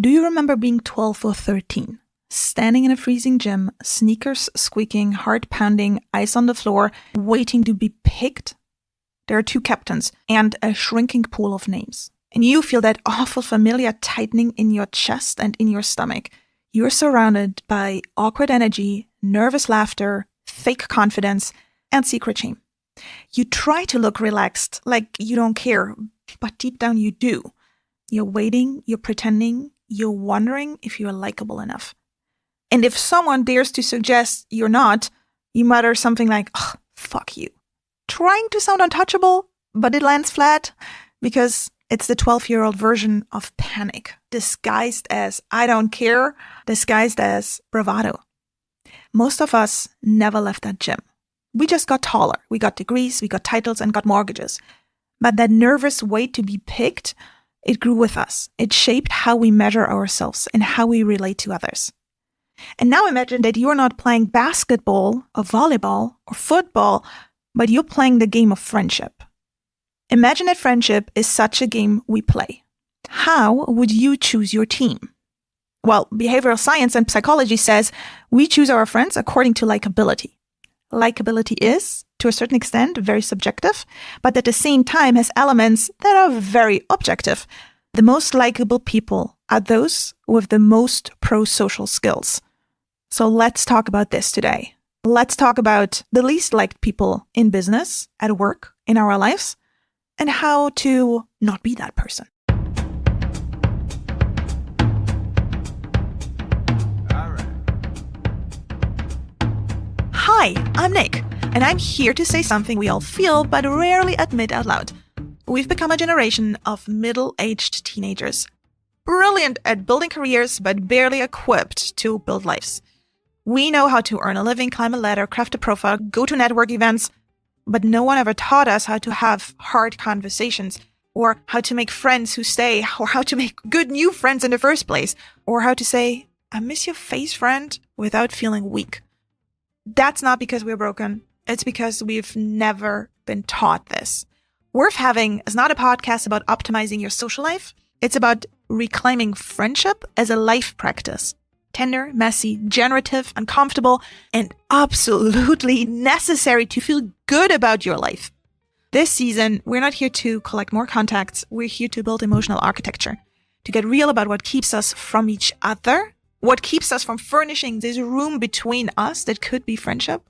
Do you remember being 12 or 13, standing in a freezing gym, sneakers squeaking, heart pounding, ice on the floor, waiting to be picked? There are 2 captains and a shrinking pool of names. And you feel that awful familiar tightening in your chest and in your stomach. You're surrounded by awkward energy, nervous laughter, fake confidence, and secret shame. You try to look relaxed, like you don't care, but deep down you do. You're waiting, you're pretending, you're wondering if you're likable enough. And if someone dares to suggest you're not, you mutter something like, "Oh, fuck you." Trying to sound untouchable, but it lands flat because it's the 12-year-old version of panic, disguised as I don't care, disguised as bravado. Most of us never left that gym. We just got taller. We got degrees, we got titles, and got mortgages. But that nervous wait to be picked, it grew with us. It shaped how we measure ourselves and how we relate to others. And now imagine that you're not playing basketball or volleyball or football, but you're playing the game of friendship. Imagine that friendship is such a game we play. How would you choose your team? Well, behavioral science and psychology says we choose our friends according to likability. Likability is, to a certain extent, very subjective, but at the same time has elements that are very objective. The most likable people are those with the most pro-social skills. So let's talk about this today. Let's talk about the least liked people in business, at work, in our lives, and how to not be that person. Hi, I'm Nick, and I'm here to say something we all feel but rarely admit out loud. We've become a generation of middle-aged teenagers, brilliant at building careers but barely equipped to build lives. We know how to earn a living, climb a ladder, craft a profile, go to network events, but no one ever taught us how to have hard conversations, or how to make friends who stay, or how to make good new friends in the first place, or how to say, "I miss your face, friend," without feeling weak. That's not because we're broken. It's because we've never been taught this. Worth Having is not a podcast about optimizing your social life. It's about reclaiming friendship as a life practice. Tender, messy, generative, uncomfortable, and absolutely necessary to feel good about your life. This season, we're not here to collect more contacts. We're here to build emotional architecture, to get real about what keeps us from each other, what keeps us from furnishing this room between us that could be friendship,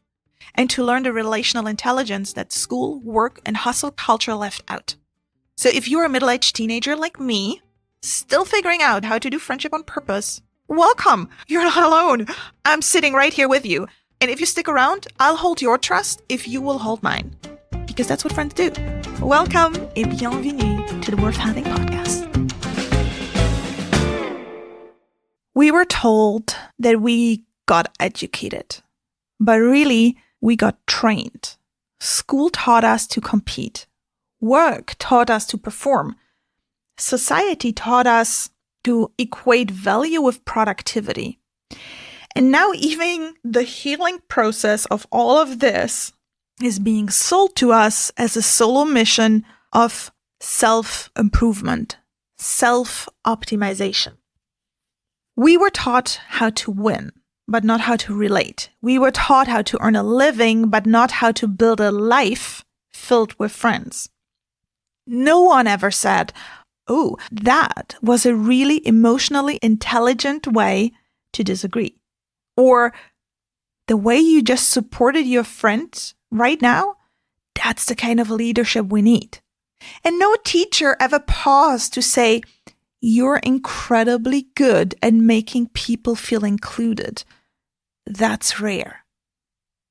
and to learn the relational intelligence that school, work, and hustle culture left out. So if you're a middle-aged teenager like me, still figuring out how to do friendship on purpose, welcome! You're not alone. I'm sitting right here with you. And if you stick around, I'll hold your trust if you will hold mine. Because that's what friends do. Welcome et bienvenue to the Worth Having podcast. We were told that we got educated, but really we got trained. School taught us to compete. Work taught us to perform. Society taught us to equate value with productivity. And now even the healing process of all of this is being sold to us as a solo mission of self-improvement, self-optimization. We were taught how to win, but not how to relate. We were taught how to earn a living, but not how to build a life filled with friends. No one ever said, "Oh, that was a really emotionally intelligent way to disagree." Or, "The way you just supported your friend right now, that's the kind of leadership we need." And no teacher ever paused to say, "You're incredibly good at making people feel included. That's rare."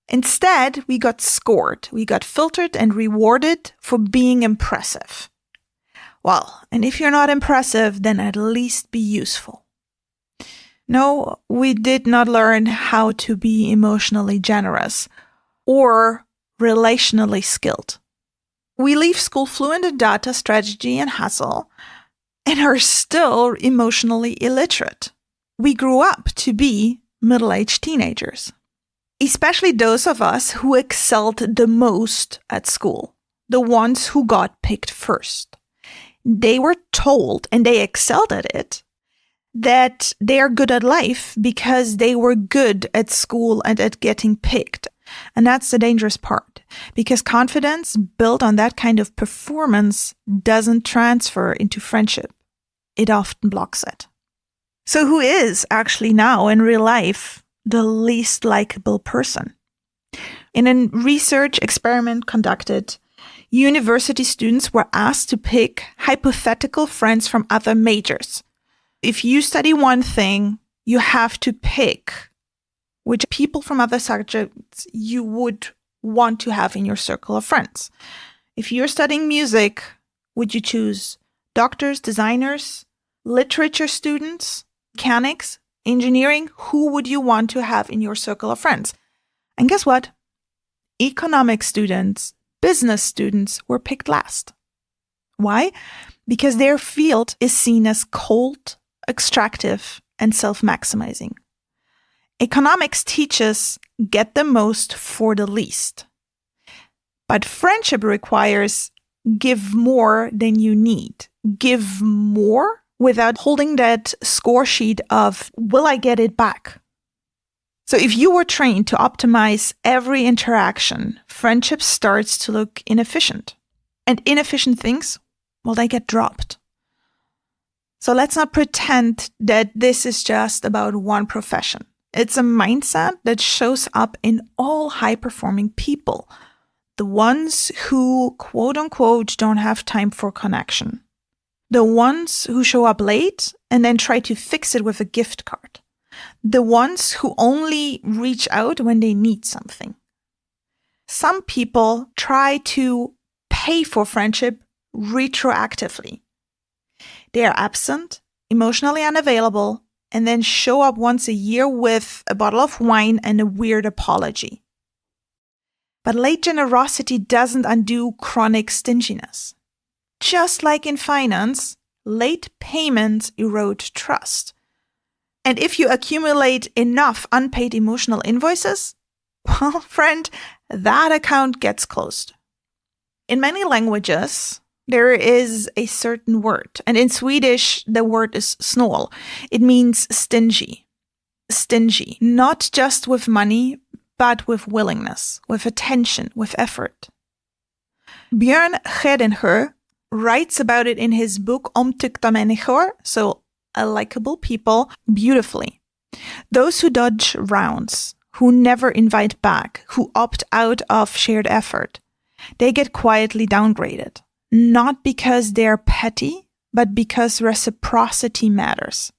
Instead, we got scored. We got filtered and rewarded for being impressive. Well, and if you're not impressive, then at least be useful. No, we did not learn how to be emotionally generous or relationally skilled. We leave school fluent in data, strategy, and hustle, and are still emotionally illiterate. We grew up to be middle-aged teenagers, especially those of us who excelled the most at school, the ones who got picked first. They were told, and they excelled at it, that they are good at life because they were good at school and at getting picked. And that's the dangerous part, because confidence built on that kind of performance doesn't transfer into friendship. It often blocks it. So who is actually now in real life the least likable person? In a research experiment conducted, university students were asked to pick hypothetical friends from other majors. If you study one thing, you have to pick which people from other subjects you would want to have in your circle of friends. If you're studying music, would you choose doctors, designers, literature students, mechanics, engineering? Who would you want to have in your circle of friends? And guess what? Economics students, business students were picked last. Why? Because their field is seen as cold, extractive, and self-maximizing. Economics teaches get the most for the least. But friendship requires give more than you need. Give more without holding that score sheet of, will I get it back? So if you were trained to optimize every interaction, friendship starts to look inefficient. And inefficient things, well, they get dropped. So let's not pretend that this is just about one profession. It's a mindset that shows up in all high-performing people. The ones who, quote unquote, don't have time for connection. The ones who show up late and then try to fix it with a gift card. The ones who only reach out when they need something. Some people try to pay for friendship retroactively. They are absent, emotionally unavailable, and then show up once a year with a bottle of wine and a weird apology. But late generosity doesn't undo chronic stinginess. Just like in finance, late payments erode trust. And if you accumulate enough unpaid emotional invoices, well, friend, that account gets closed. In many languages, there is a certain word, and in Swedish, the word is snål. It means stingy. Stingy, not just with money, but with willingness, with attention, with effort. Björn Gedinger writes about it in his book Omtyckta människor, so likable people, beautifully. Those who dodge rounds, who never invite back, who opt out of shared effort, they get quietly downgraded. Not because they're petty, but because reciprocity matters.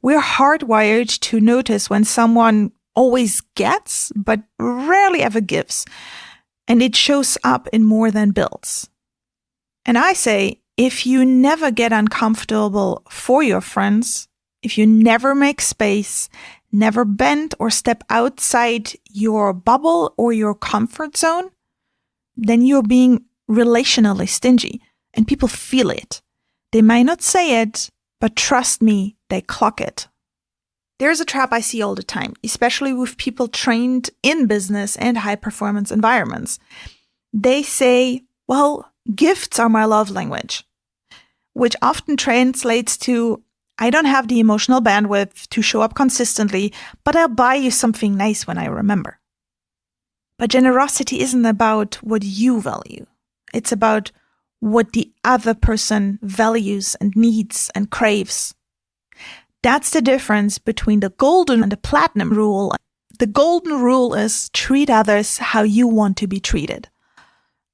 We're hardwired to notice when someone always gets, but rarely ever gives. And it shows up in more than builds. And I say, if you never get uncomfortable for your friends, if you never make space, never bend or step outside your bubble or your comfort zone, then you're being relationally stingy, and people feel it. They might not say it, but trust me, they clock it. There's a trap I see all the time, especially with people trained in business and high-performance environments. They say, well, gifts are my love language, which often translates to, I don't have the emotional bandwidth to show up consistently, but I'll buy you something nice when I remember. But generosity isn't about what you value. It's about what the other person values and needs and craves. That's the difference between the golden and the platinum rule. The golden rule is treat others how you want to be treated.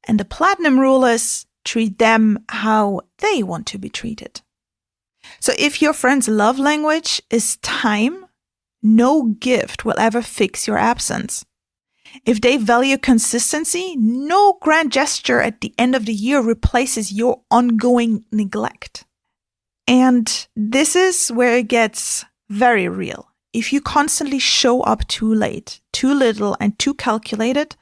And the platinum rule is treat them how they want to be treated. So if your friend's love language is time, no gift will ever fix your absence. If they value consistency, no grand gesture at the end of the year replaces your ongoing neglect. And this is where it gets very real. If you constantly show up too late, too little, and too calculated,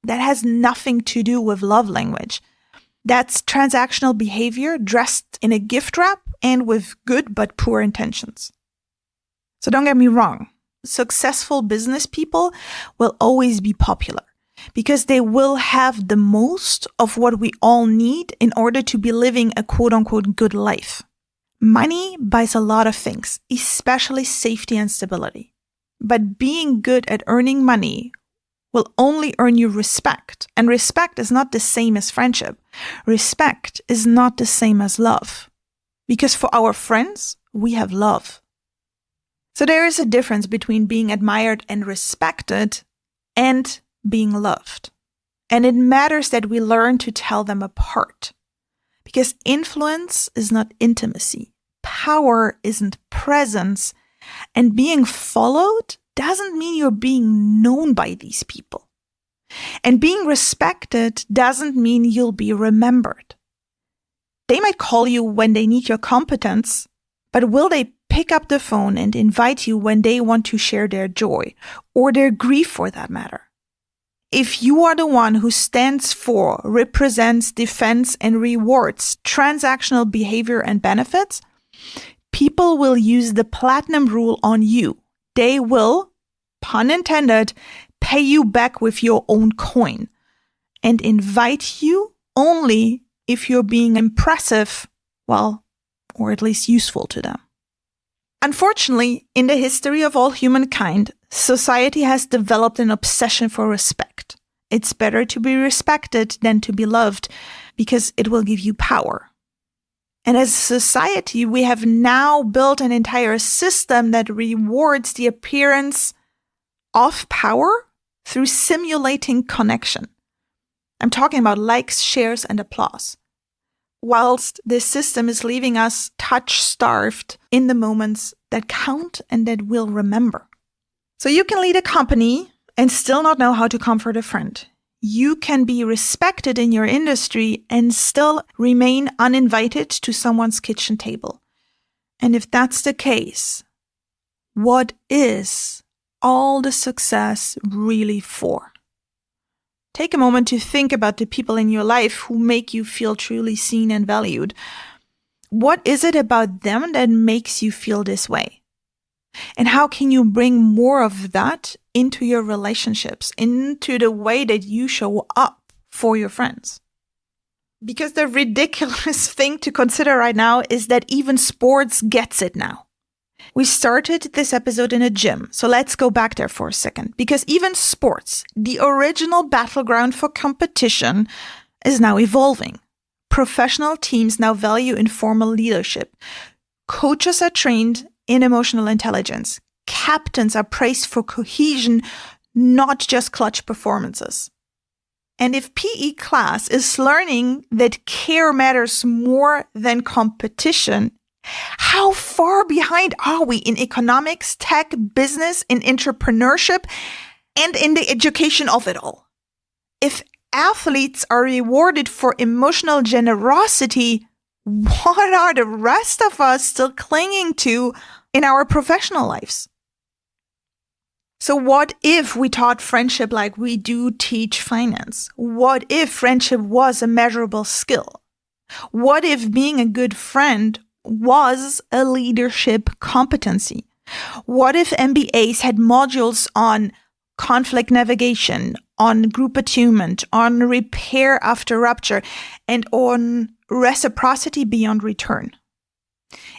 that has nothing to do with love language. That's transactional behavior dressed in a gift wrap and with good but poor intentions. So don't get me wrong. Successful business people will always be popular because they will have the most of what we all need in order to be living a quote-unquote good life. Money buys a lot of things, especially safety and stability. But being good at earning money will only earn you respect. And respect is not the same as friendship. Respect is not the same as love. Because for our friends, we have love. So there is a difference between being admired and respected and being loved. And it matters that we learn to tell them apart. Because influence is not intimacy. Power isn't presence. And being followed doesn't mean you're being known by these people. And being respected doesn't mean you'll be remembered. They might call you when they need your competence, but will they pick up the phone and invite you when they want to share their joy or their grief for that matter? If you are the one who stands for, represents, defends, and rewards transactional behavior and benefits, people will use the platinum rule on you. They will, pun intended, pay you back with your own coin and invite you only if you're being impressive, well, or at least useful to them. Unfortunately, in the history of all humankind, society has developed an obsession for respect. It's better to be respected than to be loved because it will give you power. And as a society, we have now built an entire system that rewards the appearance of power through simulating connection. I'm talking about likes, shares, and applause. Whilst this system is leaving us touch-starved in the moments that count and that we'll remember. So you can lead a company and still not know how to comfort a friend. You can be respected in your industry and still remain uninvited to someone's kitchen table. And if that's the case, what is all the success really for? Take a moment to think about the people in your life who make you feel truly seen and valued. What is it about them that makes you feel this way? And how can you bring more of that into your relationships, into the way that you show up for your friends? Because the ridiculous thing to consider right now is that even sports gets it now. We started this episode in a gym, so let's go back there for a second. Because even sports, the original battleground for competition, is now evolving. Professional teams now value informal leadership. Coaches are trained in emotional intelligence. Captains are praised for cohesion, not just clutch performances. And if PE class is learning that care matters more than competition, how far behind are we in economics, tech, business, in entrepreneurship, and in the education of it all? If athletes are rewarded for emotional generosity, what are the rest of us still clinging to in our professional lives? So what if we taught friendship like we do teach finance? What if friendship was a measurable skill? What if being a good friend was a leadership competency? What if MBAs had modules on conflict navigation, on group attunement, on repair after rupture, and on reciprocity beyond return?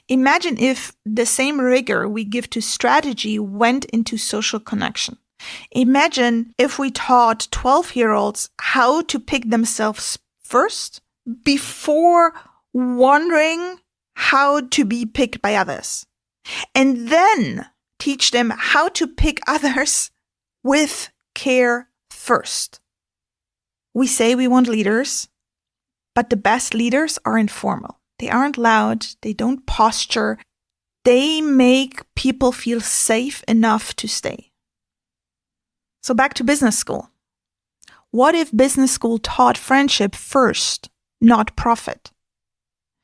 Imagine if the same rigor we give to strategy went into social connection. Imagine if we taught 12-year-olds how to pick themselves first before wondering how to be picked by others, and then teach them how to pick others with care first. We say we want leaders, but the best leaders are informal. They aren't loud, they don't posture, they make people feel safe enough to stay. So back to business school. What if business school taught friendship first, not profit?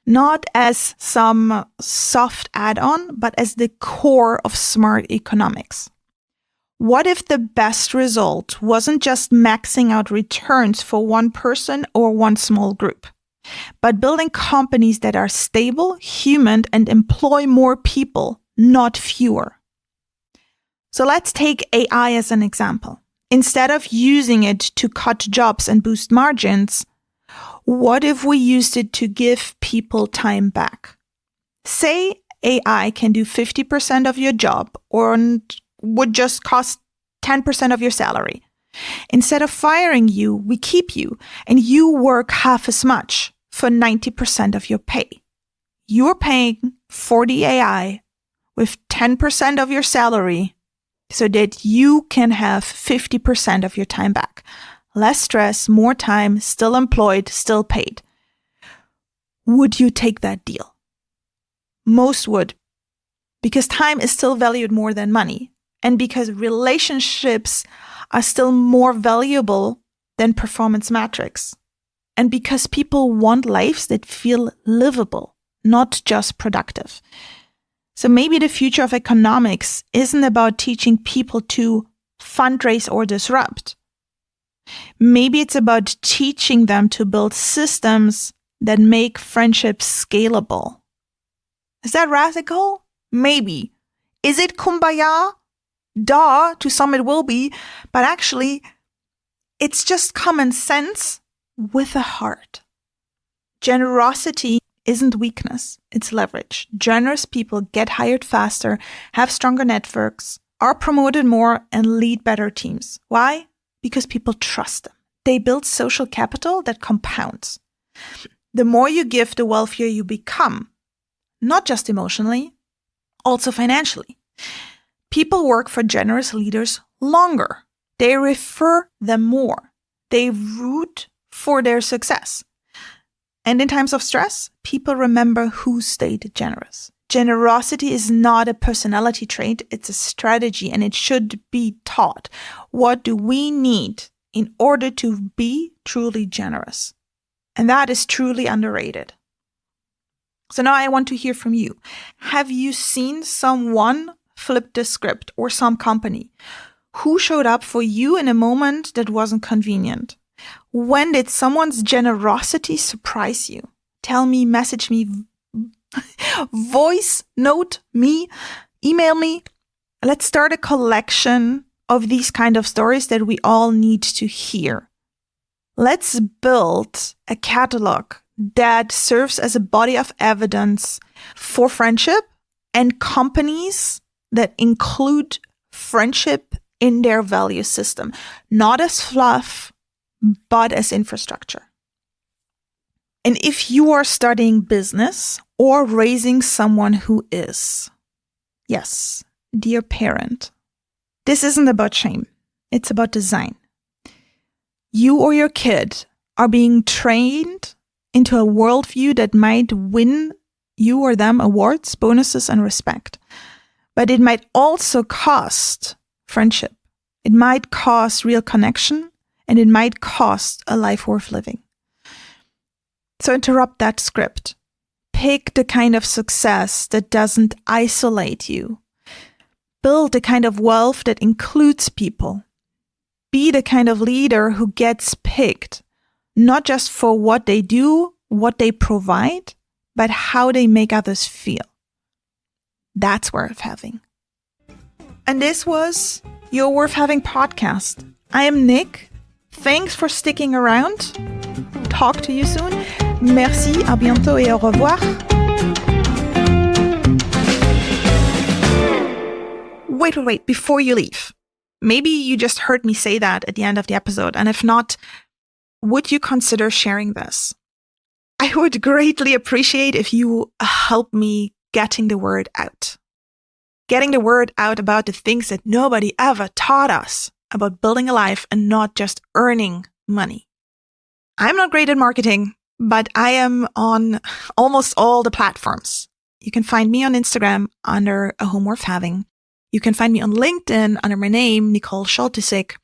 Not as some soft add-on, but as the core of smart economics. What if the best result wasn't just maxing out returns for one person or one small group, but building companies that are stable, human, and employ more people, not fewer? So let's take AI as an example. Instead of using it to cut jobs and boost margins, what if we used it to give people time back? Say AI can do 50% of your job or would just cost 10% of your salary. Instead of firing you, we keep you, and you work half as much for 90% of your pay. You're paying for the AI with 10% of your salary so that you can have 50% of your time back. Less stress, more time, still employed, still paid. Would you take that deal? Most would, because time is still valued more than money, and because relationships are still more valuable than performance metrics, and because people want lives that feel livable, not just productive. So maybe the future of economics isn't about teaching people to fundraise or disrupt. Maybe it's about teaching them to build systems that make friendships scalable. Is that radical? Maybe. Is it kumbaya? Duh, to some it will be, but actually, it's just common sense with a heart. Generosity isn't weakness, it's leverage. Generous people get hired faster, have stronger networks, are promoted more, and lead better teams. Why? Because people trust them. They build social capital that compounds. The more you give, the wealthier you become. Not just emotionally, also financially. People work for generous leaders longer. They refer them more. They root for their success. And in times of stress, people remember who stayed generous. Generosity is not a personality trait, it's a strategy, and it should be taught. What do we need in order to be truly generous? And that is truly underrated. So now I want to hear from you. Have you seen someone flip the script, or some company? Who showed up for you in a moment that wasn't convenient? When did someone's generosity surprise you? Tell me, message me, voice note me, email me. Let's start a collection of these kind of stories that we all need to hear. Let's build a catalog that serves as a body of evidence for friendship and companies that include friendship in their value system, not as fluff, but as infrastructure. And if you are studying business or raising someone who is, yes, dear parent, this isn't about shame. It's about design. You or your kid are being trained into a worldview that might win you or them awards, bonuses, and respect. But it might also cost friendship. It might cost real connection, and it might cost a life worth living. So interrupt that script. Pick the kind of success that doesn't isolate you. Build the kind of wealth that includes people. Be the kind of leader who gets picked, not just for what they do, what they provide, but how they make others feel. That's worth having. And this was your Worth Having podcast. I am Nick. Thanks for sticking around. Talk to you soon. Merci, à bientôt et au revoir. Wait, before you leave. Maybe you just heard me say that at the end of the episode, and if not, would you consider sharing this? I would greatly appreciate if you help me getting the word out. Getting the word out about the things that nobody ever taught us about building a life and not just earning money. I'm not great at marketing, but I am on almost all the platforms. You can find me on Instagram under A Home Worth Having. You can find me on LinkedIn under my name, Nicole Scholtisik.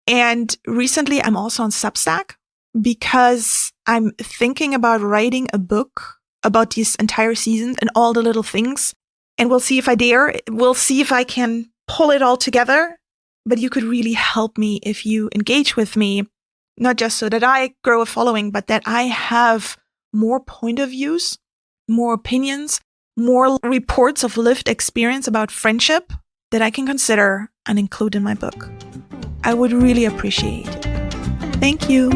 And recently I'm also on Substack because I'm thinking about writing a book about these entire seasons and all the little things. And we'll see if I dare. We'll see if I can pull it all together. But you could really help me if you engage with me, not just so that I grow a following, but that I have more point of views, more opinions, more reports of lived experience about friendship that I can consider and include in my book. I would really appreciate it. Thank you.